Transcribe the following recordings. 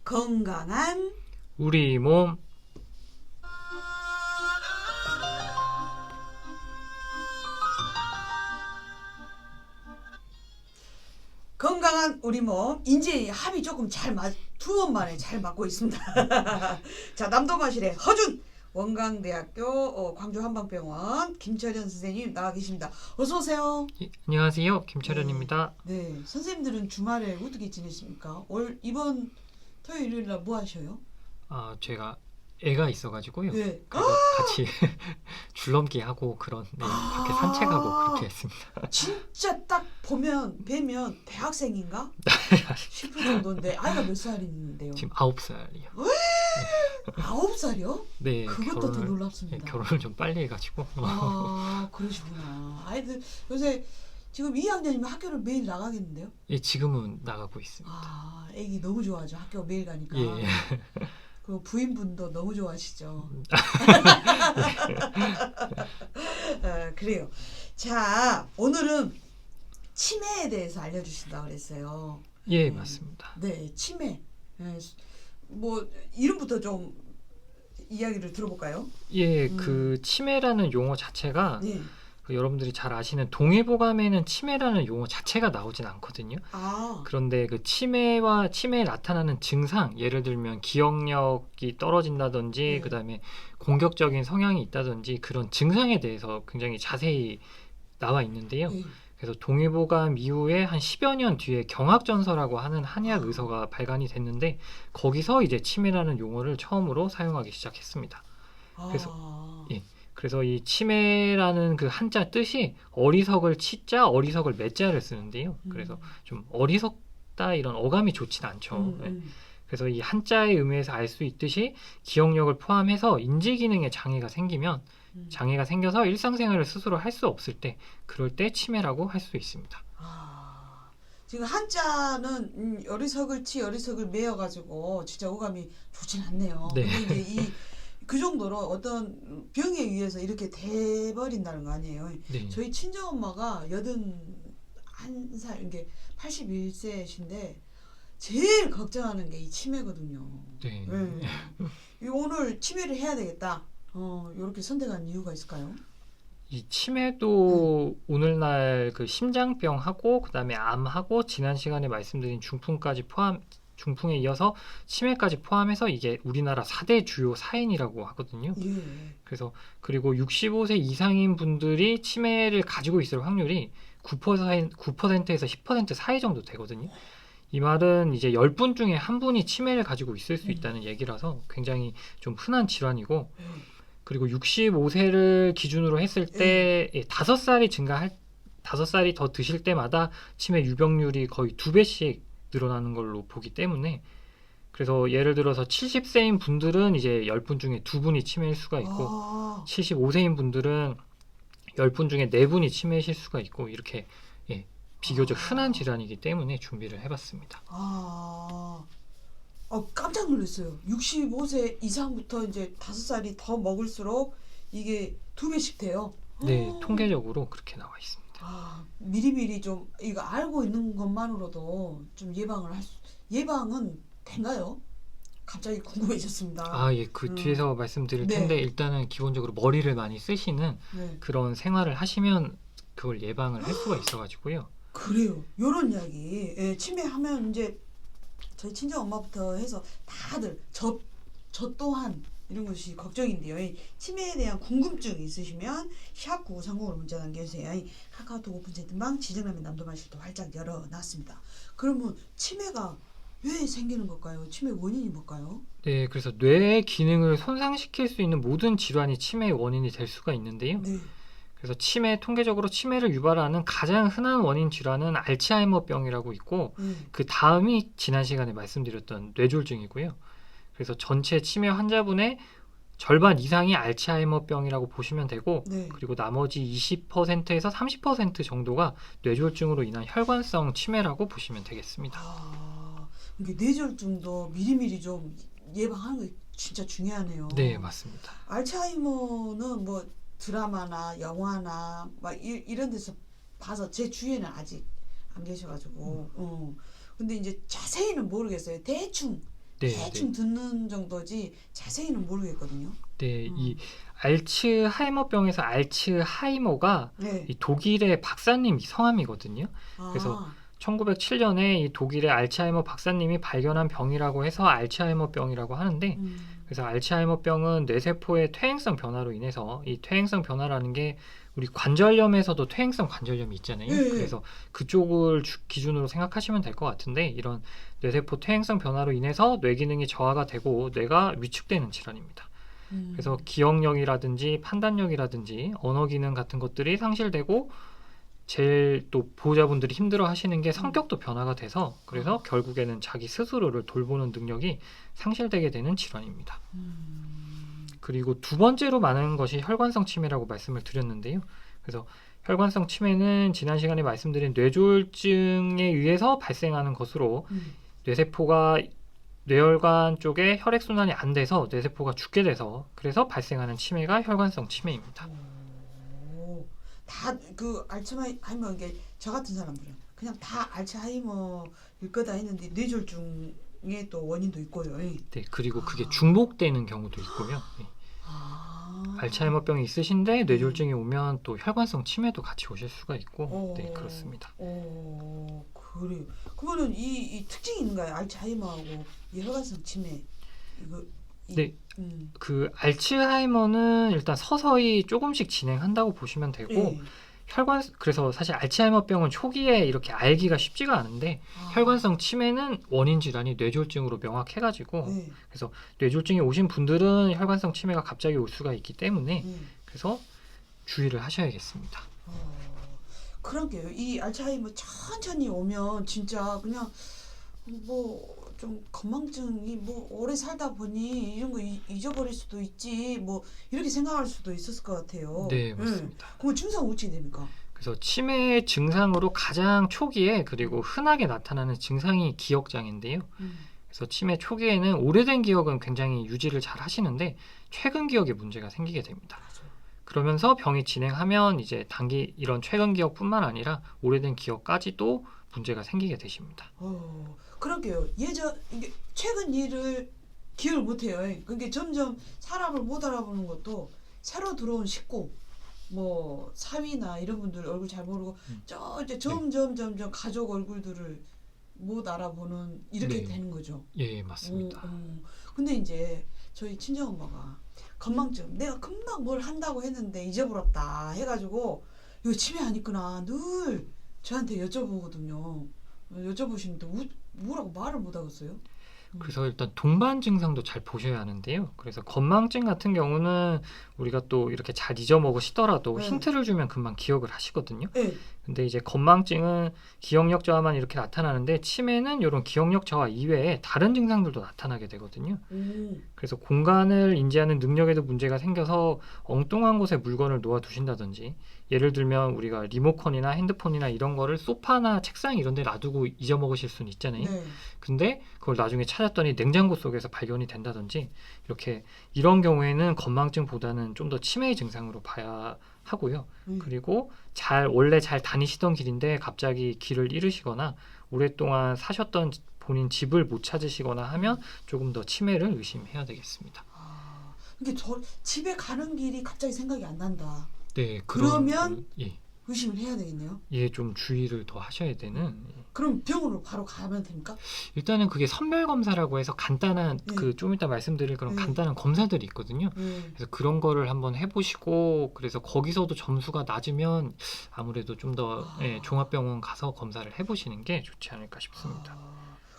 건강한 우리 몸. 건강한 우리 몸 이제 합이 조금 두 번 만에 잘 맞고 있습니다. 자, 남도마실의 허준 원광대학교 광주 한방병원 김철현 선생님 나와 계십니다. 어서 오세요. 예, 안녕하세요, 김철현입니다. 네, 선생님들은 주말에 어떻게 지내십니까? 이번 토요일 날 뭐 하셔요? 제가 애가 있어가지고요. 네. 그래서 같이 줄넘기 하고 밖에 산책하고 그렇게 했습니다. 진짜 딱 뵈면 대학생인가 싶을 정도인데 아이가 몇 살인데요? 지금 9살이요. 9살이요? 네, 그것도 더 놀랍습니다. 결혼을 좀 빨리 해가지고. 아, 그러시구나. 아이들 요새 지금 2학년이면 학교를 매일 나가겠는데요? 예, 지금은 나가고 있습니다. 아, 애기 너무 좋아하죠. 학교 매일 가니까. 예. 그 부인분도 너무 좋아하시죠. 그래요. 자, 오늘은 치매에 대해서 알려주신다고 그랬어요. 예, 맞습니다. 네, 치매. 뭐 이름부터 좀 이야기를 들어볼까요? 예, 그 치매라는 용어 자체가 네. 여러분들이 잘 아시는 동의보감에는 치매라는 용어 자체가 나오진 않거든요. 그런데 그 치매에 나타나는 증상, 예를 들면 기억력이 떨어진다든지, 그다음에 공격적인 성향이 있다든지 그런 증상에 대해서 굉장히 자세히 나와 있는데요. 그래서 동의보감 이후에 한 10여 년 뒤에 경학전서라고 하는 한의학 의서가 발간이 됐는데 거기서 이제 치매라는 용어를 처음으로 사용하기 시작했습니다. 그래서 이 치매라는 그 한자 뜻이 어리석을 치자, 어리석을 매자를 쓰는데요. 그래서 좀 어리석다 이런 어감이 좋진 않죠. 그래서 이 한자의 의미에서 알 수 있듯이 기억력을 포함해서 인지 기능에 장애가 생겨서 일상생활을 스스로 할 수 없을 때, 그럴 때 치매라고 할 수 있습니다. 지금 한자는 어리석을 매어가지고 진짜 어감이 좋진 않네요. 네. 근데 이제 그 정도로 어떤 병에 의해서 이렇게 돼버린다는 거 아니에요. 네. 저희 친정엄마가 81살, 이게 81세신데 제일 걱정하는 게 이 치매거든요. 네. 오늘 치매를 해야 되겠다. 이렇게 선택한 이유가 있을까요? 이 치매도 오늘날 그 심장병하고 그다음에 암하고 지난 시간에 말씀드린 중풍에 이어서 치매까지 포함해서 이게 우리나라 4대 주요 사인이라고 하거든요. 그래서 그리고 65세 이상인 분들이 치매를 가지고 있을 확률이 9%에서 10% 사이 정도 되거든요. 이 말은 이제 10분 중에 한 분이 치매를 가지고 있을 수 있다는 얘기라서 굉장히 좀 흔한 질환이고, 그리고 65세를 기준으로 했을 때 5살이 더 드실 때마다 치매 유병률이 거의 2배씩 늘어나는 걸로 보기 때문에, 그래서 예를 들어서 70세인 분들은 이제 10분 중에 2분이 치매일 수가 있고 75세인 분들은 10분 중에 4분이 치매이실 수가 있고, 이렇게 비교적 흔한 질환이기 때문에 준비를 해봤습니다. 깜짝 놀랐어요. 65세 이상부터 이제 5살이 더 먹을수록 이게 2배씩 돼요. 네, 통계적으로 그렇게 나와 있습니다. 미리미리 좀 이거 알고 있는 것만으로도 좀 예방은 된가요? 갑자기 궁금해졌습니다. 예, 그 뒤에서 말씀드릴 텐데 일단은 기본적으로 머리를 많이 쓰시는 그런 생활을 하시면 그걸 예방을 할 수가 있어가지고요. 그래요. 요런 이야기. 치매하면 이제 저희 친정 엄마부터 해서 다들 저 또한 이런 것이 걱정인데요. 치매에 대한 궁금증이 있으시면 샵 9930으로 문자 남겨주세요. 카카오톡 오픈 채팅방 지정라면 남도마실도 활짝 열어놨습니다. 그러면 치매가 왜 생기는 걸까요? 치매 원인이 뭘까요? 네, 그래서 뇌의 기능을 손상시킬 수 있는 모든 질환이 치매의 원인이 될 수가 있는데요. 그래서 통계적으로 치매를 유발하는 가장 흔한 원인 질환은 알츠하이머병이라고 있고, 그 다음이 지난 시간에 말씀드렸던 뇌졸중이고요. 그래서 전체 치매 환자분의 절반 이상이 알츠하이머병이라고 보시면 되고, 그리고 나머지 20%에서 30% 정도가 뇌졸중으로 인한 혈관성 치매라고 보시면 되겠습니다. 이게 뇌졸중도 미리미리 좀 예방하는 게 진짜 중요하네요. 네, 맞습니다. 알츠하이머는 뭐 드라마나 영화나 막 이런 데서 봐서 제 주위에는 아직 안 계셔가지고 근데 이제 자세히는 모르겠어요. 대충 네, 대충 듣는 정도지 자세히는 모르겠거든요. 네, 이 알츠하이머병에서 알츠하이머가 네. 이 독일의 박사님 성함이거든요. 그래서 아, 1907년에 이 독일의 알츠하이머 박사님이 발견한 병이라고 해서 알츠하이머병이라고 하는데, 그래서 알츠하이머병은 뇌세포의 퇴행성 변화로 인해서, 이 퇴행성 변화라는 게 우리 관절염에서도 퇴행성 관절염이 있잖아요. 예, 예. 그래서 그쪽을 기준으로 생각하시면 될 것 같은데, 이런 뇌세포 퇴행성 변화로 인해서 뇌 기능이 저하가 되고 뇌가 위축되는 질환입니다. 그래서 기억력이라든지 판단력이라든지 언어 기능 같은 것들이 상실되고, 제일 또 보호자분들이 힘들어 하시는 게 성격도 변화가 돼서, 그래서 결국에는 자기 스스로를 돌보는 능력이 상실되게 되는 질환입니다. 그리고 두 번째로 많은 것이 혈관성 치매라고 말씀을 드렸는데요. 그래서 혈관성 치매는 지난 시간에 말씀드린 뇌졸중에 의해서 발생하는 것으로, 뇌세포가 뇌혈관 쪽에 혈액순환이 안 돼서 뇌세포가 죽게 돼서, 그래서 발생하는 치매가 혈관성 치매입니다. 다 그 알츠하이머 이게 저 같은 사람들은 그냥 다 알츠하이머일 거다 했는데 뇌졸중의 또 원인도 있고요. 예. 네, 그리고 그게 중복되는 경우도 있고요. 네. 알츠하이머병이 있으신데 뇌졸중이 오면 또 혈관성 치매도 같이 오실 수가 있고, 네, 그렇습니다. 그래요. 그러면은 이 특징이 있는가요? 알츠하이머하고 이 혈관성 치매 이거 네. 그 알츠하이머는 일단 서서히 조금씩 진행한다고 보시면 되고, 예. 그래서 사실 알츠하이머병은 초기에 이렇게 알기가 쉽지가 않은데, 혈관성 치매는 원인 질환이 뇌졸중으로 명확해가지고, 예. 그래서 뇌졸중이 오신 분들은 혈관성 치매가 갑자기 올 수가 있기 때문에, 그래서 주의를 하셔야겠습니다. 그러게요. 이 알츠하이머 천천히 오면 진짜 그냥 뭐 좀 건망증이 뭐 오래 살다 보니 이런 거 잊어버릴 수도 있지 뭐 이렇게 생각할 수도 있었을 것 같아요. 네, 맞습니다. 그럼 증상 어떻게 됩니까? 그래서 치매 증상으로 가장 초기에 그리고 흔하게 나타나는 증상이 기억장애인데요. 그래서 치매 초기에는 오래된 기억은 굉장히 유지를 잘 하시는데, 최근 기억에 문제가 생기게 됩니다. 그러면서 병이 진행하면 이제 단기 이런 최근 기억뿐만 아니라 오래된 기억까지도 문제가 생기게 되십니다. 그러게요. 이게 최근 일을 기억을 못해요. 그게 점점 사람을 못 알아보는 것도 새로 들어온 식구, 뭐 사위나 이런 분들 얼굴 잘 모르고 이제 점점 가족 얼굴들을 못 알아보는 이렇게 네. 되는 거죠. 예, 맞습니다. 근데 이제 저희 친정 엄마가 건망증 내가 금방 뭘 한다고 했는데 잊어버렸다 해가지고 이거 치매 아니구나 늘 저한테 여쭤보거든요. 여쭤보시는데 뭐라고 말을 못 하겠어요. 그래서 일단 동반 증상도 잘 보셔야 하는데요. 그래서 건망증 같은 경우는 우리가 또 이렇게 잘 잊어먹으시더라도 네. 힌트를 주면 금방 기억을 하시거든요. 네. 근데 이제 건망증은 기억력 저하만 이렇게 나타나는데, 치매는 이런 기억력 저하 이외에 다른 증상들도 나타나게 되거든요. 그래서 공간을 인지하는 능력에도 문제가 생겨서 엉뚱한 곳에 물건을 놓아두신다든지, 예를 들면 우리가 리모컨이나 핸드폰이나 이런 거를 소파나 책상 이런 데 놔두고 잊어먹으실 수는 있잖아요. 네. 근데 그걸 나중에 찾았더니 냉장고 속에서 발견이 된다든지, 이런 경우에는 건망증보다는 좀 더 치매의 증상으로 봐야 하고요. 그리고 원래 잘 다니시던 길인데 갑자기 길을 잃으시거나 오랫동안 사셨던 본인 집을 못 찾으시거나 하면 조금 더 치매를 의심해야 되겠습니다. 이게 저 집에 가는 길이 갑자기 생각이 안 난다. 네, 그러면 예, 의심을 해야 되겠네요. 예, 좀 주의를 더 하셔야 되는. 그럼 병원으로 바로 가면 됩니까? 일단은 그게 선별 검사라고 해서 간단한 네. 그 좀 이따 말씀드릴 그런 네. 간단한 검사들이 있거든요. 그래서 그런 거를 한번 해보시고, 그래서 거기서도 점수가 낮으면 아무래도 좀 더 종합병원 가서 검사를 해보시는 게 좋지 않을까 싶습니다.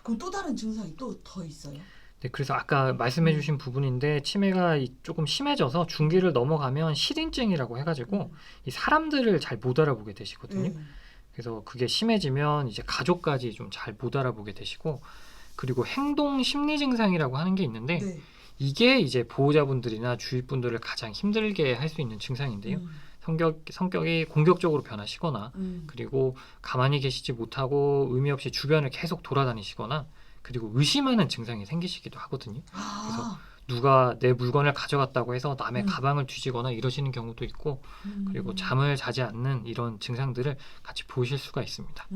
그럼 또 다른 증상이 또 더 있어요? 네, 그래서 아까 말씀해주신 부분인데, 치매가 조금 심해져서 중기를 넘어가면 실인증이라고 해가지고 이 사람들을 잘 못 알아보게 되시거든요. 그래서 그게 심해지면 이제 가족까지 좀 잘 못 알아보게 되시고, 그리고 행동 심리 증상이라고 하는 게 있는데, 네. 이게 이제 보호자분들이나 주위 분들을 가장 힘들게 할 수 있는 증상인데요. 성격이 공격적으로 변하시거나, 그리고 가만히 계시지 못하고 의미 없이 주변을 계속 돌아다니시거나, 그리고 의심하는 증상이 생기시기도 하거든요. 그래서 누가 내 물건을 가져갔다고 해서 남의 음. 가방을 뒤지거나 이러시는 경우도 있고 그리고 잠을 자지 않는 이런 증상들을 같이 보실 수가 있습니다.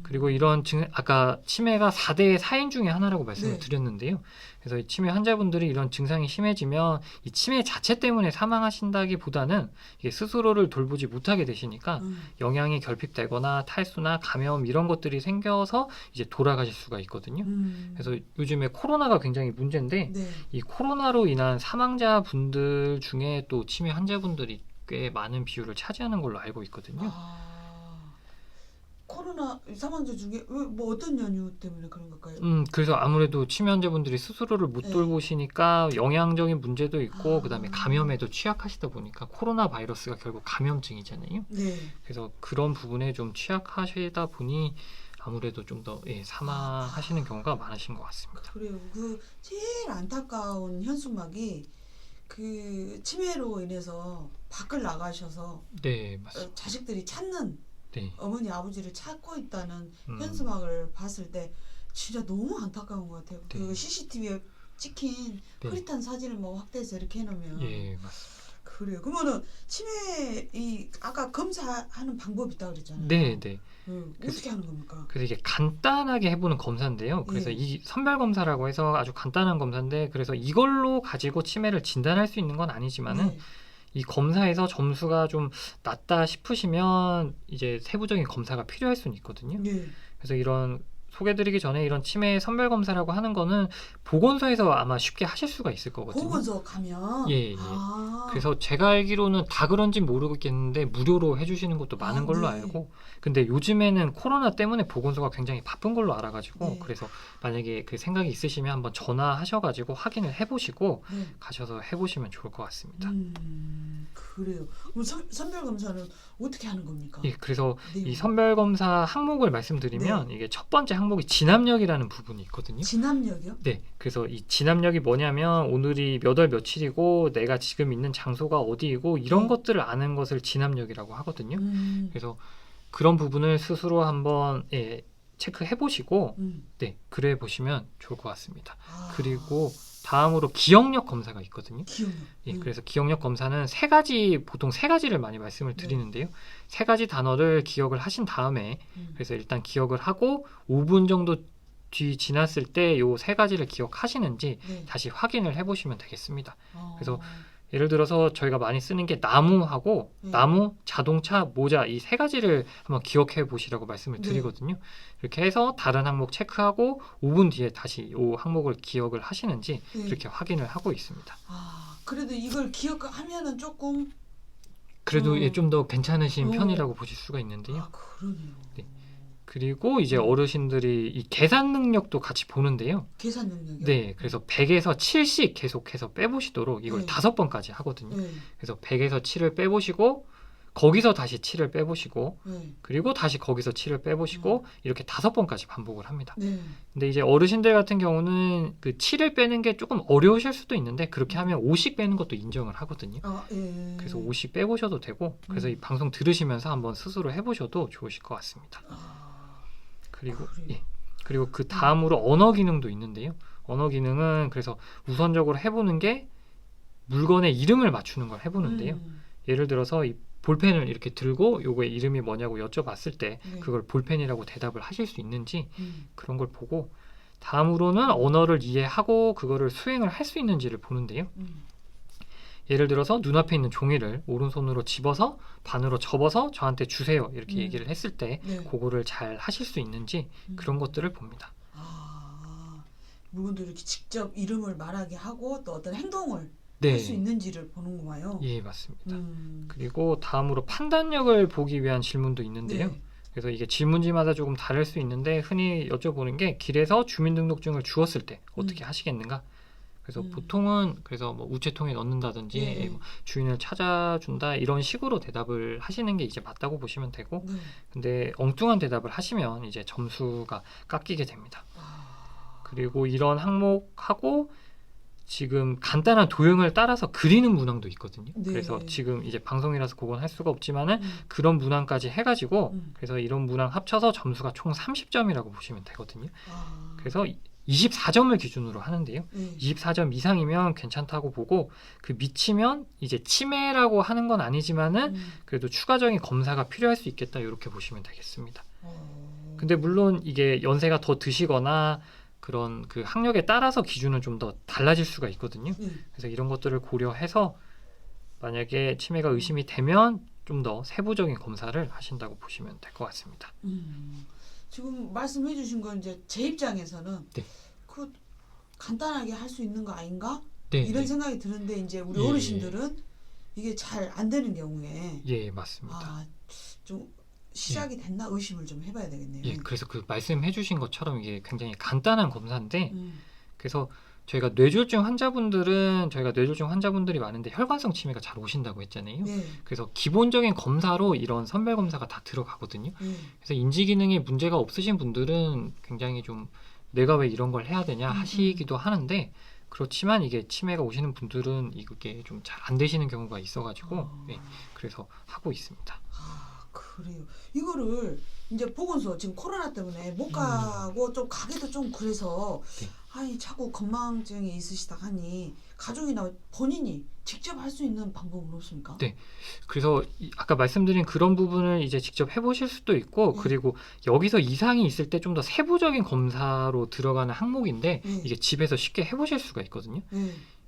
그리고 이런 아까 치매가 4대 사인 중에 하나라고 말씀을 네. 드렸는데요. 그래서 이 치매 환자분들이 이런 증상이 심해지면 이 치매 자체 때문에 사망하신다기보다는 이게 스스로를 돌보지 못하게 되시니까 영양이 결핍되거나 탈수나 감염 이런 것들이 생겨서 이제 돌아가실 수가 있거든요. 그래서 요즘에 코로나가 굉장히 문제인데 네. 이 코로나로 인한 사망자분들 중에 또 치매 환자분들이 꽤 많은 비율을 차지하는 걸로 알고 있거든요. 코로나 사망자 중에 뭐 어떤 연유 때문에 그런 걸까요? 그래서 아무래도 치매 환자분들이 스스로를 못 네. 돌보시니까 영양적인 문제도 있고 아. 그다음에 감염에도 취약하시다 보니까 코로나 바이러스가 결국 감염증이잖아요. 네. 그래서 그런 부분에 좀 취약하시다 보니 아무래도 좀 더 사망하시는 경우가 많으신 것 같습니다. 그래요. 그 제일 안타까운 현수막이 그 치매로 인해서 밖을 나가셔서 네, 맞습니다. 자식들이 찾는 네. 어머니 아버지를 찾고 있다는 현수막을 봤을 때 진짜 너무 안타까운 것 같아요. 네. 그 CCTV에 찍힌 네. 흐릿한 사진을 뭐 확대해서 이렇게 해놓으면 예, 맞습니다. 그래요. 그러면은 치매 이 아까 검사하는 방법이 있다고 그랬잖아요. 네, 네. 어떻게 하는 겁니까? 그래서 이게 간단하게 해보는 검사인데요. 그래서 예. 이 선별 검사라고 해서 아주 간단한 검사인데 그래서 이걸로 가지고 치매를 진단할 수 있는 건 아니지만은 네. 이 검사에서 점수가 좀 낮다 싶으시면 이제 세부적인 검사가 필요할 수는 있거든요. 네. 그래서 이런 소개드리기 전에 이런 치매 선별 검사라고 하는 거는 보건소에서 아마 쉽게 하실 수가 있을 거거든요. 보건소 가면 예, 예. 아. 그래서 제가 알기로는 다 그런지 모르겠는데 무료로 해주시는 것도 많은 걸로 네. 알고 근데 요즘에는 코로나 때문에 보건소가 굉장히 바쁜 걸로 알아가지고 네. 그래서 만약에 그 생각이 있으시면 한번 전화하셔가지고 확인을 해보시고 네. 가셔서 해보시면 좋을 것 같습니다. 그래요. 그럼 선별 검사는 어떻게 하는 겁니까? 예, 그래서 내용이. 이 선별 검사 항목을 말씀드리면 이게 첫 번째 항목이 진압력이라는 부분이 있거든요. 진압력이요? 네, 그래서 이 진압력이 뭐냐면 오늘이 몇 월 며칠이고 내가 지금 있는 장소가 어디이고 이런 것들을 아는 것을 진압력이라고 하거든요. 그래서 그런 부분을 스스로 한번 체크해 보시고 네, 그래 보시면 좋을 것 같습니다. 그리고 다음으로 기억력 검사가 있거든요. 기억력. 예, 그래서 기억력 검사는 보통 세 가지를 많이 말씀을 드리는데요. 세 가지 단어를 기억을 하신 다음에 그래서 일단 기억을 하고 5분 정도 뒤 지났을 때 요 세 가지를 기억하시는지 다시 확인을 해보시면 되겠습니다. 그래서 예를 들어서 저희가 많이 쓰는 게 나무하고 나무, 자동차, 모자 이 세 가지를 한번 기억해 보시라고 말씀을 드리거든요. 이렇게 해서 다른 항목 체크하고 5분 뒤에 다시 이 항목을 기억을 하시는지 이렇게 확인을 하고 있습니다. 그래도 이걸 기억하면은 조금 그래도 좀 더 괜찮으신 편이라고 보실 수가 있는데요. 그러네요. 네. 그리고 이제 어르신들이 이 계산 능력도 같이 보는데요. 계산 능력이요? 네, 그래서 100에서 7씩 계속해서 빼보시도록 이걸 5번까지 하거든요. 그래서 100에서 7을 빼보시고 거기서 다시 7을 빼보시고 그리고 다시 거기서 7을 빼보시고 이렇게 5번까지 반복을 합니다. 근데 이제 어르신들 같은 경우는 그 7을 빼는 게 조금 어려우실 수도 있는데 그렇게 하면 5씩 빼는 것도 인정을 하거든요. 그래서 5씩 빼보셔도 되고 그래서 이 방송 들으시면서 한번 스스로 해보셔도 좋으실 것 같습니다. 그리고 그 다음으로 언어 기능도 있는데요. 언어 기능은 그래서 우선적으로 해보는 게 물건의 이름을 맞추는 걸 해보는데요. 예를 들어서 이 볼펜을 이렇게 들고 요거의 이름이 뭐냐고 여쭤봤을 때 그걸 볼펜이라고 대답을 하실 수 있는지 그런 걸 보고 다음으로는 언어를 이해하고 그거를 수행을 할 수 있는지를 보는데요. 예를 들어서 눈앞에 있는 종이를 오른손으로 집어서 반으로 접어서 저한테 주세요 이렇게 얘기를 했을 때 그거를 잘 하실 수 있는지 그런 것들을 봅니다. 물건도 이렇게 직접 이름을 말하게 하고 또 어떤 행동을 네. 할 수 있는지를 보는구만요. 예, 맞습니다. 그리고 다음으로 판단력을 보기 위한 질문도 있는데요. 그래서 이게 질문지마다 조금 다를 수 있는데 흔히 여쭤보는 게 길에서 주민등록증을 주었을 때 어떻게 하시겠는가? 그래서 보통은 그래서 뭐 우체통에 넣는다든지 뭐 주인을 찾아준다 이런 식으로 대답을 하시는 게 이제 맞다고 보시면 되고 근데 엉뚱한 대답을 하시면 이제 점수가 깎이게 됩니다. 그리고 이런 항목하고 지금 간단한 도형을 따라서 그리는 문항도 있거든요. 그래서 지금 이제 방송이라서 그건 할 수가 없지만은 그런 문항까지 해가지고 그래서 이런 문항 합쳐서 점수가 총 30점이라고 보시면 되거든요. 그래서 24점을 기준으로 하는데요. 네. 24점 이상이면 괜찮다고 보고 그 미치면 이제 치매라고 하는 건 아니지만은 그래도 추가적인 검사가 필요할 수 있겠다 이렇게 보시면 되겠습니다. 근데 물론 이게 연세가 더 드시거나 그런 그 학력에 따라서 기준은 좀 더 달라질 수가 있거든요. 그래서 이런 것들을 고려해서 만약에 치매가 의심이 되면 좀 더 세부적인 검사를 하신다고 보시면 될 것 같습니다. 지금 말씀해 주신 건 이제 제 입장에서는 네. 그 간단하게 할 수 있는 거 아닌가? 네, 이런 네. 생각이 드는데 이제 우리 예. 어르신들은 이게 잘 안 되는 경우에 예, 맞습니다. 좀 시작이 됐나 의심을 좀 해봐야 되겠네요. 예, 그래서 그 말씀해주신 것처럼 이게 굉장히 간단한 검사인데, 음. 그래서 저희가 뇌졸중 환자분들이 많은데 혈관성 치매가 잘 오신다고 했잖아요. 네. 그래서 기본적인 검사로 이런 선별 검사가 다 들어가거든요. 네. 그래서 인지 기능에 문제가 없으신 분들은 굉장히 좀 내가 왜 이런 걸 해야 되냐 하시기도 하는데, 그렇지만 이게 치매가 오시는 분들은 이게 좀 잘 안 되시는 경우가 있어가지고 예, 그래서 하고 있습니다. 그래요. 이거를 이제 보건소 지금 코로나 때문에 못 가고 좀 가기도 좀 그래서 네. 아니 자꾸 건망증이 있으시다 하니 가족이나 본인이 직접 할 수 있는 방법은 없습니까? 네. 그래서 아까 말씀드린 그런 부분을 이제 직접 해보실 수도 있고, 그리고 여기서 이상이 있을 때 좀 더 세부적인 검사로 들어가는 항목인데 이게 집에서 쉽게 해보실 수가 있거든요.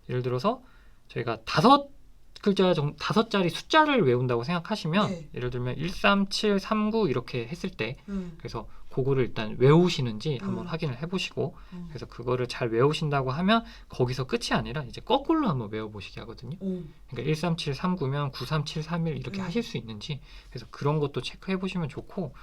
예를 들어서 저희가 5자리 숫자를 외운다고 생각하시면 예를 들면 13739 이렇게 했을 때 그래서 그거를 일단 외우시는지 한번 확인을 해보시고 그래서 그거를 잘 외우신다고 하면 거기서 끝이 아니라 이제 거꾸로 한번 외워보시게 하거든요. 그러니까 13739면 93731 이렇게 하실 수 있는지 그래서 그런 것도 체크해보시면 좋고,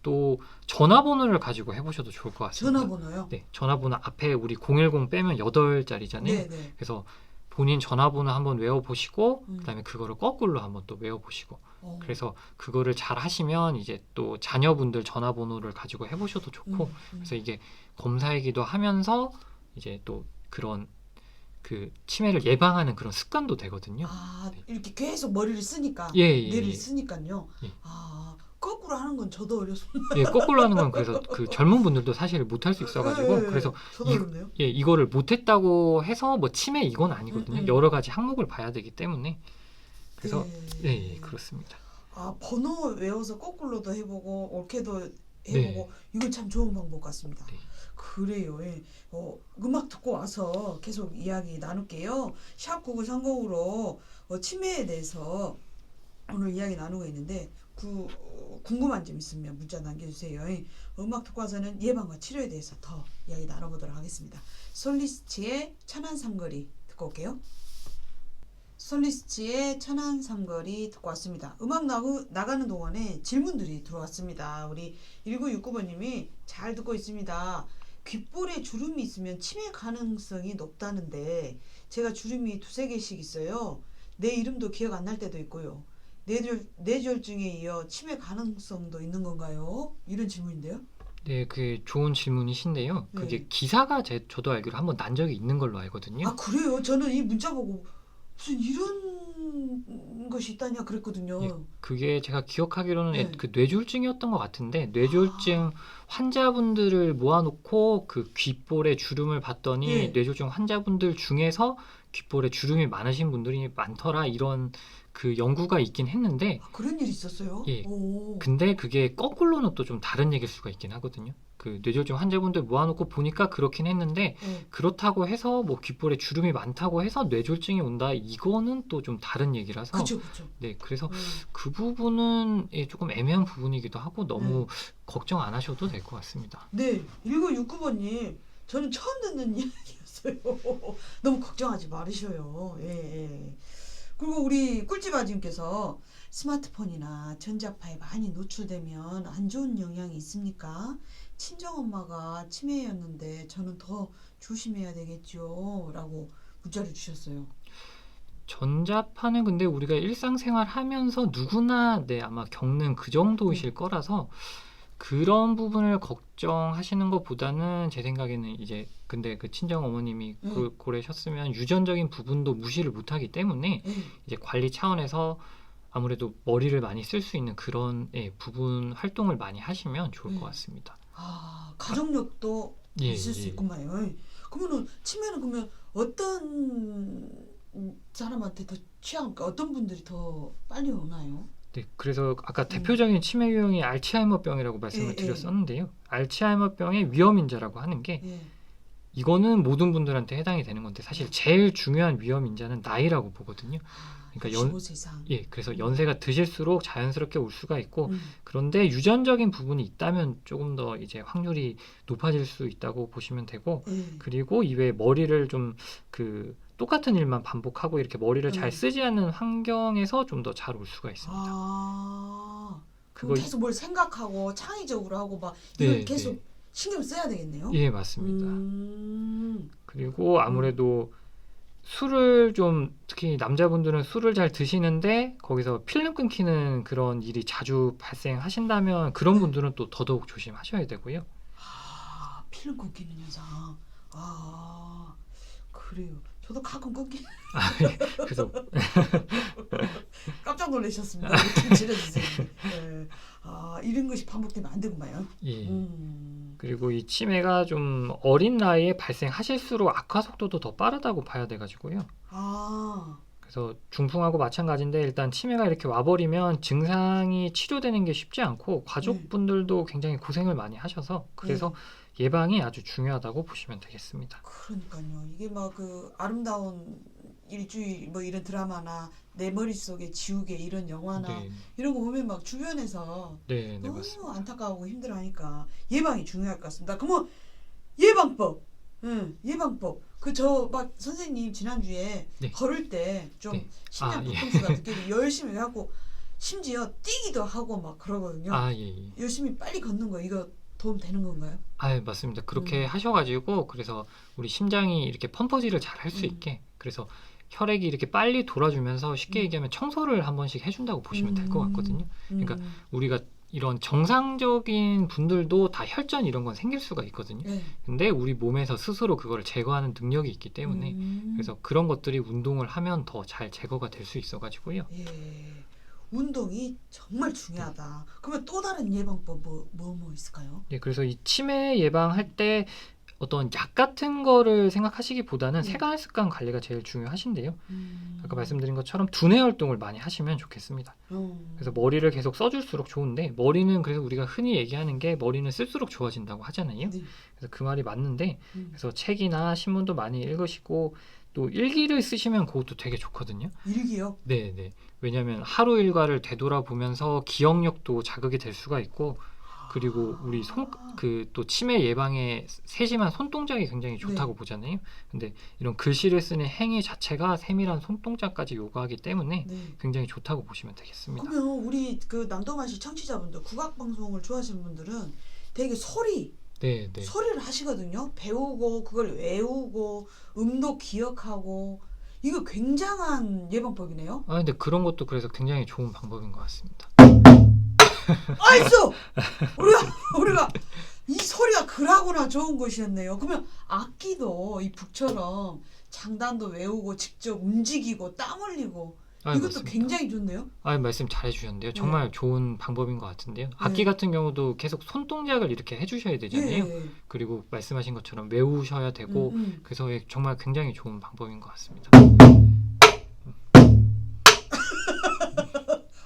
또 전화번호를 가지고 해보셔도 좋을 것 같습니다. 전화번호요? 네, 전화번호 앞에 우리 010 빼면 8자리잖아요. 네네. 그래서 본인 전화번호 한번 외워보시고 그다음에 그거를 거꾸로 한번 또 외워보시고 그래서 그거를 잘 하시면 이제 또 자녀분들 전화번호를 가지고 해보셔도 좋고 그래서 이게 검사이기도 하면서 이제 또 그런 그 치매를 예방하는 그런 습관도 되거든요. 네. 이렇게 계속 머리를 쓰니까 뇌를 쓰니까요. 거꾸로 하는 건 저도 어렵습니다. 예, 거꾸로 하는 건 그래서 그 젊은 분들도 사실 못할 수 있어가지고 그래서 저도 어렵네요. 이거를 못했다고 해서 뭐 치매 이건 아니거든요. 여러 가지 항목을 봐야 되기 때문에 그래서 예, 그렇습니다. 번호 외워서 거꾸로도 해보고 옳게도 해보고 이건 참 좋은 방법 같습니다. 네. 그래요. 음악 듣고 와서 계속 이야기 나눌게요. 샵 9930으로 치매에 대해서 오늘 이야기 나누고 있는데 궁금한 점 있으면 문자 남겨주세요. 음악 듣고 와서는 예방과 치료에 대해서 더 이야기 나눠보도록 하겠습니다. 솔리스트의 천안 삼거리 듣고 올게요. 솔리스트의 천안 삼거리 듣고 왔습니다. 음악 나가는 동안에 질문들이 들어왔습니다. 우리 1969번님이 잘 듣고 있습니다. 귓볼에 주름이 있으면 치매 가능성이 높다는데 제가 주름이 2-3개씩 있어요. 내 이름도 기억 안 날 때도 있고요. 뇌졸중에 이어 치매 가능성도 있는 건가요? 이런 질문인데요. 네, 그게 좋은 질문이신데요. 그게 기사가 저도 알기로 한번 난 적이 있는 걸로 알거든요. 그래요? 저는 이 문자 보고 무슨 이런 것이 있다냐 그랬거든요. 예, 그게 제가 기억하기로는 그 뇌졸중이었던 것 같은데 뇌졸중 환자분들을 모아놓고 그 귓볼에 주름을 봤더니 뇌졸중 환자분들 중에서 귓볼에 주름이 많으신 분들이 많더라 이런 그 연구가 있긴 했는데 그런 일이 있었어요? 예. 근데 그게 거꾸로는 또 좀 다른 얘기일 수가 있긴 하거든요. 그 뇌졸중 환자분들 모아놓고 보니까 그렇긴 했는데 그렇다고 해서 뭐 귓볼에 주름이 많다고 해서 뇌졸중이 온다 이거는 또 좀 다른 얘기라서 그쵸. 네, 그래서 그 부분은 조금 애매한 부분이기도 하고 너무 걱정 안 하셔도 될 것 같습니다. 네, 1969번님 저는 처음 듣는 이야기였어요. 너무 걱정하지 말으셔요. 그리고 우리 꿀집 아줌께서 스마트폰이나 전자파에 많이 노출되면 안 좋은 영향이 있습니까? 친정엄마가 치매였는데 저는 더 조심해야 되겠죠? 라고 문자를 주셨어요. 전자파는 근데 우리가 일상생활 하면서 누구나 아마 겪는 그 정도이실 거라서 그런 부분을 걱정하시는 것보다는 제 생각에는 이제 근데 그 친정 어머님이 고래셨으면 유전적인 부분도 무시를 못하기 때문에 이제 관리 차원에서 아무래도 머리를 많이 쓸 수 있는 그런 부분 활동을 많이 하시면 좋을 것 같습니다. 가족력도 예, 있을 수 예. 있구만요. 그러면은 치매는 그러면 어떤 사람한테 더 취약할까? 어떤 분들이 더 빨리 오나요? 네, 그래서 아까 음. 대표적인 치매 유형이 알츠하이머병이라고 말씀을 예, 드렸었는데요. 알츠하이머병의 위험인자라고 하는 게 예. 이거는 모든 분들한테 해당이 되는 건데 사실 네. 제일 중요한 위험인자는 나이라고 보거든요. 그러니까 65세 이상. 예, 그래서 연세가 드실수록 자연스럽게 올 수가 있고 음. 그런데 유전적인 부분이 있다면 조금 더 이제 확률이 높아질 수 있다고 보시면 되고 예. 그리고 이외에 머리를 좀 똑같은 일만 반복하고 이렇게 머리를 잘 음. 쓰지 않는 환경에서 좀 더 잘 올 수가 있습니다. 그럼 그거 계속 뭘 생각하고 창의적으로 하고 막 이걸 네, 계속 네. 신경 써야 되겠네요. 예, 맞습니다. 음. 그리고 아무래도 술을 좀 특히 남자분들은 술을 잘 드시는데 거기서 필름 끊기는 그런 일이 자주 발생하신다면 그런 네. 분들은 또 더더욱 조심하셔야 되고요. 필름 끊기는 여자. 그래요. 저도 가끔 끊기. 그래서 깜짝 놀라셨습니다. 김치려 선생님. 네. 이런 것이 반복되면 안 되구만요. 예. 음. 그리고 이 치매가 좀 어린 나이에 발생하실수록 악화 속도도 더 빠르다고 봐야 돼가지고요. 그래서 중풍하고 마찬가지인데 일단 치매가 이렇게 와버리면 증상이 치료되는 게 쉽지 않고 가족분들도 굉장히 고생을 많이 하셔서 그래서 예방이 아주 중요하다고 보시면 되겠습니다. 그러니까요. 이게 막 그 아름다운 일주일 뭐 이런 드라마나 내 머릿속에 지우개 이런 영화나 네, 이런 거 보면 막 주변에서 네, 너무 맞습니다. 안타까워하고 힘들어하니까 예방이 중요할 것 같습니다. 그러면 예방법, 예방법. 그 저 막 선생님 지난주에 네. 걸을 때 좀 네. 심장 예. 박동수가 느끼고 열심히 하고 심지어 뛰기도 하고 막 그러거든요. 예. 열심히 빨리 걷는 거 이거 도움 되는 건가요? 맞습니다. 그렇게 하셔가지고 그래서 우리 심장이 이렇게 펌퍼질을 잘 할 수 음. 있게 그래서 혈액이 이렇게 빨리 돌아주면서 쉽게 얘기하면 청소를 한 번씩 해준다고 보시면 될 것 같거든요. 그러니까 우리가 이런 정상적인 분들도 다 혈전 이런 건 생길 수가 있거든요. 네. 근데 우리 몸에서 스스로 그거를 제거하는 능력이 있기 때문에 그래서 그런 것들이 운동을 하면 더 잘 제거가 될 수 있어가지고요. 예. 운동이 정말 중요하다. 그러면 또 다른 예방법 뭐 있을까요? 네, 그래서 이 치매 예방할 때 어떤 약 같은 거를 생각하시기보다는 생활 습관 관리가 제일 중요하신데요. 아까 말씀드린 것처럼 두뇌 활동을 많이 하시면 좋겠습니다. 그래서 머리를 계속 써줄수록 좋은데 머리는 그래서 우리가 흔히 얘기하는 게 머리는 쓸수록 좋아진다고 하잖아요. 네. 그래서 그 말이 맞는데 그래서 책이나 신문도 많이 읽으시고 또 일기를 쓰시면 그것도 되게 좋거든요. 일기요? 네. 왜냐하면 하루 일과를 되돌아보면서 기억력도 자극이 될 수가 있고 그리고 우리 또 치매 예방에 세심한 손동작이 굉장히 좋다고 보잖아요. 근데 이런 글씨를 쓰는 행위 자체가 세밀한 손동작까지 요구하기 때문에 굉장히 좋다고 보시면 되겠습니다. 그러면 우리 그 남도마시 청취자분들 국악 방송을 좋아하시는 분들은 되게 소리를 하시거든요. 배우고 그걸 외우고 음도 기억하고 이거 굉장한 예방법이네요. 근데 그런 것도 그래서 굉장히 좋은 방법인 것 같습니다. 알았어. 우리가 이 소리가 그라구나 좋은 것이었네요. 그러면 악기도 이 북처럼 장단도 외우고 직접 움직이고 땀 흘리고 이것도 맞습니다. 굉장히 좋네요. 말씀 잘해주셨는데요. 정말 좋은 방법인 것 같은데요. 악기 같은 경우도 계속 손동작을 이렇게 해주셔야 되잖아요. 그리고 말씀하신 것처럼 외우셔야 되고 그래서 정말 굉장히 좋은 방법인 것 같습니다.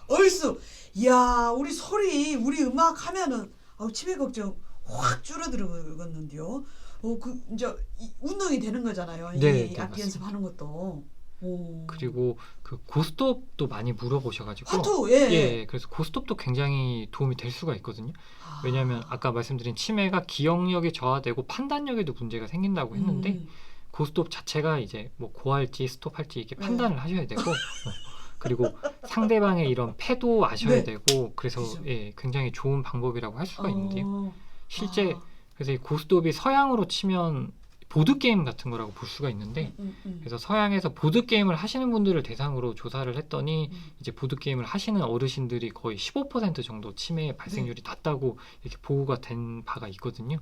얼쑤. 이야, 우리 음악 하면은 치매 걱정 확 줄어들었는데요. 이제 운동이 되는 거잖아요. 이 악기 연습하는 것도. 그리고 그 고스톱도 많이 물어보셔가지고 화투, 그래서 고스톱도 굉장히 도움이 될 수가 있거든요. 왜냐하면 아까 말씀드린 치매가 기억력이 저하되고 판단력에도 문제가 생긴다고 했는데 고스톱 자체가 이제 뭐 고할지 스톱할지 이렇게 판단을 하셔야 되고 그리고 상대방의 이런 패도 아셔야 되고 그래서 굉장히 좋은 방법이라고 할 수가 있는데요. 실제 그래서 이 고스톱이 서양으로 치면 보드게임 같은 거라고 볼 수가 있는데 그래서 서양에서 보드게임을 하시는 분들을 대상으로 조사를 했더니 이제 보드게임을 하시는 어르신들이 거의 15% 정도 치매 발생률이 낮다고 이렇게 보고가 된 바가 있거든요.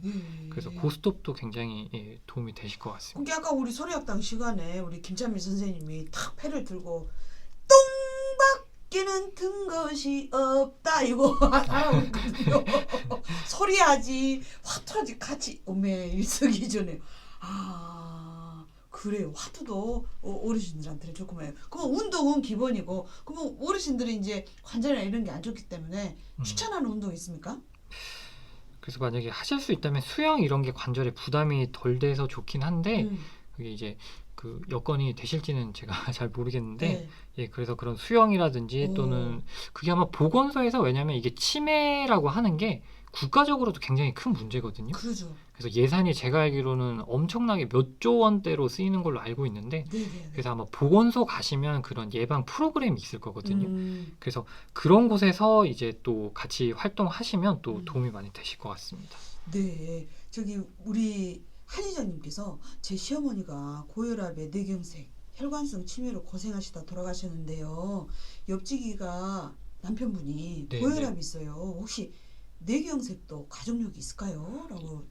그래서 고스톱도 굉장히 도움이 되실 것 같습니다. 그게 아까 우리 소리학당 시간에 우리 김찬미 선생님이 탁 패를 들고 소리는 튼 것이 없다 이거 하라고 했거든요. 소리하지 화투하지 같이 오메 일석이조네요. 아 그래요. 화투도 어르신들한테는 좋구만요. 그럼 운동은 기본이고 그럼 어르신들이 이제 관절이나 이런 게 안 좋기 때문에 추천하는 운동 있습니까? 그래서 만약에 하실 수 있다면 수영 이런 게 관절에 부담이 덜 돼서 좋긴 한데 음. 그게 이제 그 여건이 되실지는 제가 잘 모르겠는데 네. 예 그래서 그런 수영이라든지 오. 또는 그게 아마 보건소에서 왜냐면 이게 치매라고 하는 게 국가적으로도 굉장히 큰 문제거든요. 그러죠. 그래서 예산이 제가 알기로는 엄청나게 몇 조 원대로 쓰이는 걸로 알고 있는데 네네. 그래서 아마 보건소 가시면 그런 예방 프로그램이 있을 거거든요. 음. 그래서 그런 곳에서 이제 또 같이 활동하시면 또 음. 도움이 많이 되실 것 같습니다. 네, 저기 우리 한의사님께서 제 시어머니가 고혈압에 뇌경색, 혈관성 치매로 고생하시다 돌아가셨는데요. 옆지기가 남편분이 네, 고혈압이 있어요. 혹시 뇌경색도 가족력이 있을까요? 라고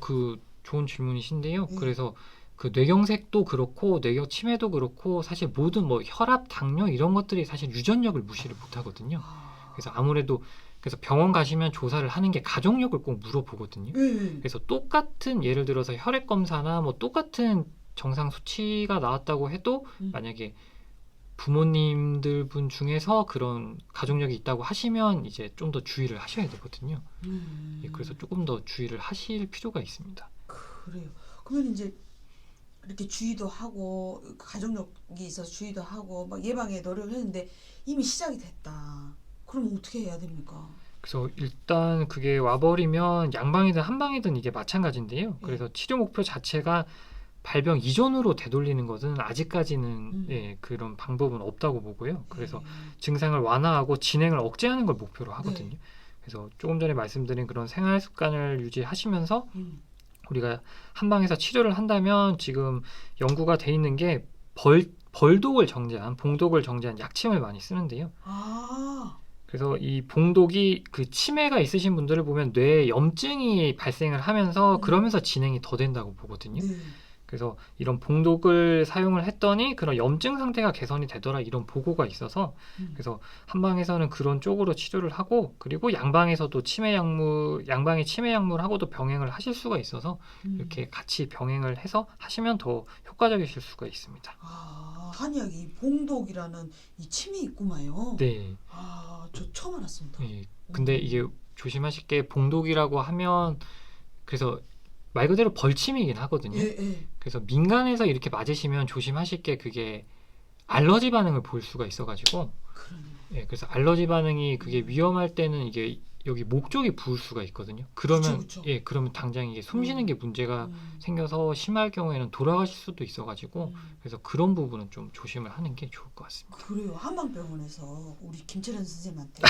그 좋은 질문이신데요. 네. 그래서 그 뇌경색도 그렇고 뇌경 치매도 그렇고 사실 모든 뭐 혈압, 당뇨 이런 것들이 사실 유전력을 무시를 못 하거든요. 아, 그래서 아무래도 그래서 병원 가시면 조사를 하는 게 가족력을 꼭 물어보거든요. 네. 그래서 똑같은 예를 들어서 혈액 검사나 뭐 똑같은 정상 수치가 나왔다고 해도 만약에 부모님들 분 중에서 그런 가족력이 있다고 하시면 이제 좀 더 주의를 하셔야 되거든요. 예, 그래서 조금 더 주의를 하실 필요가 있습니다. 그래요. 그러면 이제 이렇게 주의도 하고 가족력이 있어서 주의도 하고 막 예방에 노력을 했는데 이미 시작이 됐다. 그럼 어떻게 해야 됩니까? 그래서 일단 그게 와버리면 양방이든 한방이든 이게 마찬가지인데요. 예. 그래서 치료 목표 자체가 발병 이전으로 되돌리는 것은 아직까지는 예, 그런 방법은 없다고 보고요. 그래서 예. 증상을 완화하고 진행을 억제하는 걸 목표로 하거든요. 네. 그래서 조금 전에 말씀드린 그런 생활 습관을 유지하시면서 음. 우리가 한방에서 치료를 한다면 지금 연구가 돼 있는 게 벌독을 정제한 봉독을 정제한 약침을 많이 쓰는데요. 아, 그래서 이 봉독이 그 치매가 있으신 분들을 보면 뇌에 염증이 발생을 하면서 그러면서 진행이 더 된다고 보거든요. 네. 그래서 이런 봉독을 사용을 했더니 그런 염증 상태가 개선이 되더라 이런 보고가 있어서 그래서 한방에서는 그런 쪽으로 치료를 하고 그리고 양방에서도 양방의 치매 약물하고도 병행을 하실 수가 있어서 이렇게 같이 병행을 해서 하시면 더 효과적이실 수가 있습니다. 아, 한약이 봉독이라는 이 침이 있구만요. 네. 아, 저 처음 알았습니다. 예. 근데 이게 조심하실 게 봉독이라고 하면 그래서 말 그대로 벌침이긴 하거든요. 예, 예. 그래서 민간에서 이렇게 맞으시면 조심하실 게 그게 알러지 반응을 보일 수가 있어가지고 그러네요. 예, 그래서 알러지 반응이 그게 위험할 때는 이게 여기 목 쪽이 부을 수가 있거든요. 그러면 그쵸. 예, 그러면 당장 이게 숨 쉬는 게 문제가 생겨서 심할 경우에는 돌아가실 수도 있어가지고 그래서 그런 부분은 좀 조심을 하는 게 좋을 것 같습니다. 그래요. 한방병원에서 우리 김철현 선생님한테.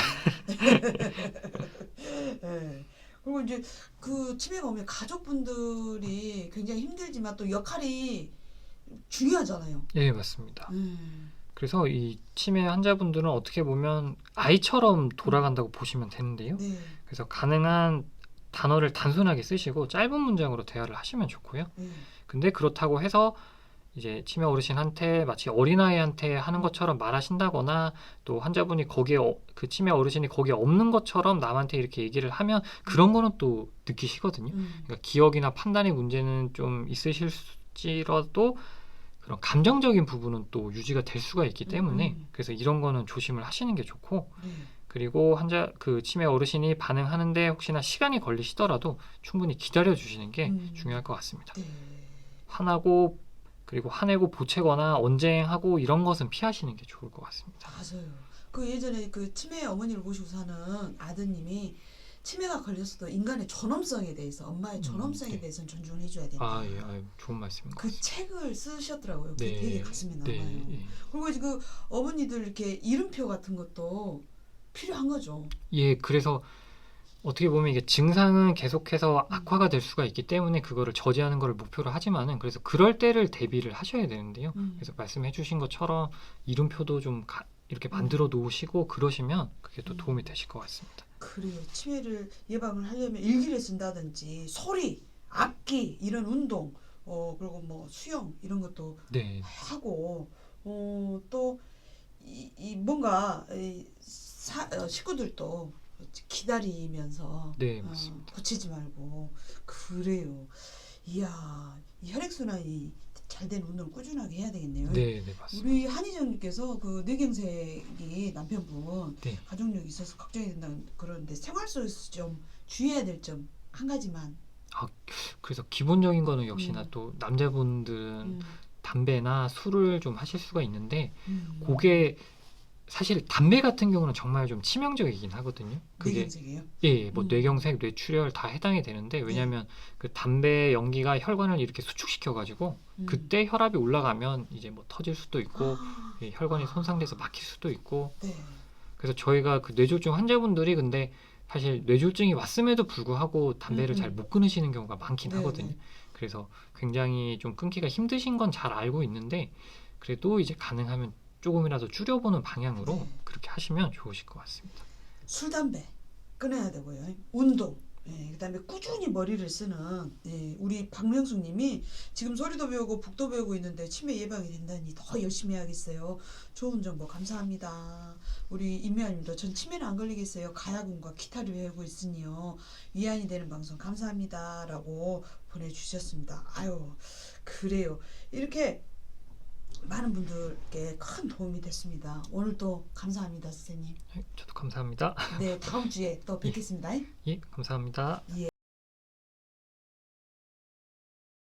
예. 그리고 이제 그 치매가 오면 가족분들이 굉장히 힘들지만 또 역할이 중요하잖아요. 예, 맞습니다. 그래서 이 치매 환자분들은 어떻게 보면 아이처럼 돌아간다고 보시면 되는데요. 네. 그래서 가능한 단어를 단순하게 쓰시고 짧은 문장으로 대화를 하시면 좋고요. 네. 근데 그렇다고 해서 이제 치매 어르신한테 마치 어린아이한테 하는 것처럼 말하신다거나 또 환자분이 거기에 그 치매 어르신이 거기에 없는 것처럼 남한테 이렇게 얘기를 하면 그런 거는 또 느끼시거든요. 그러니까 기억이나 판단의 문제는 좀 있으실지라도 그런 감정적인 부분은 또 유지가 될 수가 있기 때문에 그래서 이런 거는 조심을 하시는 게 좋고 네. 그리고 그 치매 어르신이 반응하는데 혹시나 시간이 걸리시더라도 충분히 기다려 주시는 게 중요할 것 같습니다. 네. 그리고 화내고 보채거나 언쟁하고 이런 것은 피하시는 게 좋을 것 같습니다. 맞아요. 그 예전에 그 치매 어머니를 모시고 사는 아드님이 치매가 걸렸어도 인간의 존엄성에 대해서 엄마의 존엄성에 네. 대해서는 존중을 해줘야 된다. 예, 좋은 말씀인 것 그 같습니다. 책을 쓰셨더라고요. 그게 네. 되게 가슴에 남아요. 네, 예. 그리고 이제 그 어머니들 이렇게 이름표 같은 것도 필요한 거죠. 예, 그래서 어떻게 보면 이게 증상은 계속해서 악화가 될 수가 있기 때문에 그거를 저지하는 걸 목표로 하지만은 그래서 그럴 때를 대비를 하셔야 되는데요. 그래서 말씀해 주신 것처럼 이름표도 좀 이렇게 만들어 놓으시고 그러시면 그게 또 도움이 되실 것 같습니다. 그래요. 치매를 예방을 하려면 일기를 쓴다든지 소리, 악기 이런 운동, 그리고 뭐 수영 이런 것도 네. 하고 또 이 뭔가 식구들도 기다리면서 네, 맞습니다. 고치지 말고 그래요. 이야, 이 혈액순환이 잘 되는 운동을 꾸준하게 해야 되겠네요. 네, 네, 맞습니다. 우리 한희정님께서 그 뇌경색이 남편분 네. 가족력이 있어서 걱정이 된다는 그러는데 생활 속에서 좀 주의해야 될 점 한 가지만. 그래서 기본적인 거는 역시나 음. 또 남자분들은 음. 담배나 술을 좀 하실 수가 있는데 음. 그게 사실 담배 같은 경우는 정말 좀 치명적이긴 하거든요. 그게 뇌경색이에요. 예, 뭐 음. 뇌경색, 뇌출혈 다 해당이 되는데 왜냐하면 그 담배 연기가 혈관을 이렇게 수축시켜 가지고 그때 혈압이 올라가면 이제 뭐 터질 수도 있고 예, 혈관이 손상돼서 막힐 수도 있고 네. 그래서 저희가 그 뇌졸중 환자분들이 근데 사실 뇌졸중이 왔음에도 불구하고 담배를 잘 못 끊으시는 경우가 많긴 네, 하거든요. 네. 그래서 굉장히 좀 끊기가 힘드신 건 잘 알고 있는데 그래도 이제 가능하면 조금이라도 줄여보는 방향으로 네. 그렇게 하시면 좋으실 것 같습니다. 술 담배 끊어야 되고요. 운동. 예, 그다음에 꾸준히 머리를 쓰는 예, 우리 박명숙님이 지금 소리도 배우고 북도 배우고 있는데 치매 예방이 된다니 더 열심히 해야겠어요. 좋은 정보 감사합니다. 우리 임미아님도 전 치매는 안 걸리겠어요. 가야금과 기타를 배우고 있으니요. 위안이 되는 방송 감사합니다라고 보내주셨습니다. 아유 그래요. 이렇게 많은 분들께 큰 도움이 됐습니다. 오늘 또 감사합니다, 선생님. 저도 감사합니다. 네, 다음 주에 또 뵙겠습니다. 예, 감사합니다. 예.